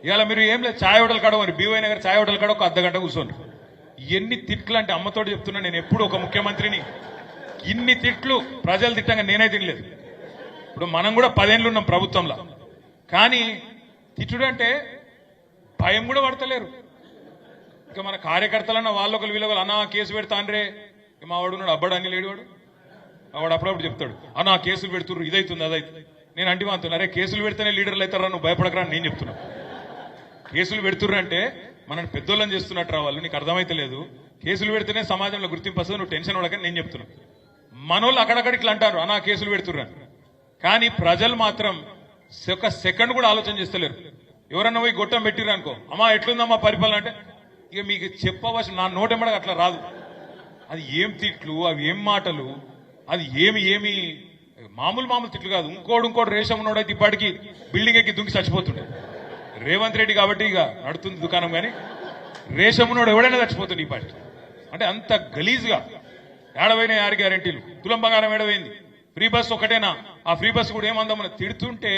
ఇవాళ మీరు ఏం లేదు ఛాయ్ హోటల్ కాడ మరి బీవై నగర్ ఛాయ్ హోటల్ కాడ ఒక అర్ధగంట కూర్చోండి. ఎన్ని తిట్లు అంటే అమ్మతోటి చెప్తున్నా, నేను ఎప్పుడు ఒక ముఖ్యమంత్రిని ఇన్ని తిట్లు ప్రజలు తిట్టంగా నేనే తినలేదు. ఇప్పుడు మనం కూడా 10 ఏళ్ళు ఉన్నాం ప్రభుత్వంలో, కానీ తిట్టుడు అంటే భయం కూడా పడతలేరు. ఇంకా మన కార్యకర్తలన్న వాళ్ళొకరు వీళ్ళొకరు అన్నా కేసు పెడతాన్రే, మా వాడు ఉన్నాడు అబ్బాడు అన్ని లేడు వాడు, వాడు అప్పుడప్పుడు చెప్తాడు అన్నా కేసులు పెడుతున్నారు ఇదైతుంది అదైతుంది. నేను అంటి అంటున్నా, అరే కేసులు పెడితేనే లీడర్లు అవుతారా, నువ్వు భయపడకరా అని నేను చెప్తున్నా. కేసులు పెడుతుర్రు అంటే మనల్ని పెద్దోళ్ళని చేస్తున్నట్టు రా వాళ్ళు, నీకు అర్థమైతే లేదు. కేసులు పెడితేనే సమాజంలో గుర్తింపు వస్తుంది, నువ్వు టెన్షన్ పడకని నేను చెప్తున్నా. మనోళ్ళు అక్కడక్కడ ఇట్లా అంటారు అన్నా కేసులు పెడుతుర్రు అని, కానీ ప్రజలు మాత్రం ఒక సెకండ్ కూడా ఆలోచన చేస్తలేరు. ఎవరన్నా పోయి గొట్టం పెట్టిర్రు అనుకో, అమ్మా ఎట్లుందమ్మా పరిపాలన అంటే ఇక మీకు చెప్పవలసిన నా నోటెమ్మడగా అట్లా రాదు. అది ఏం తిట్లు, అవి ఏం మాటలు, అది ఏమి మామూలు తిట్లు కాదు. ఇంకోటి రేషం ఉన్నోడైతే ఇప్పటికి బిల్డింగ్ ఎక్కి దుంకి చచ్చిపోతుండే. రేవంత్ రెడ్డి కాబట్టి ఇక నడుతుంది దుకాణం, కానీ రేషం ఉన్నోడు ఎవడైనా చచ్చిపోతుండే ఇప్పటికి. అంటే అంత గలీజ్గా ఏడవైన 6 గ్యారెంటీలు, తులం బంగారం ఏడవైంది, ఫ్రీ బస్ ఒకటేనా, ఆ ఫ్రీ బస్ కూడా ఏమందామని తిడుతుంటే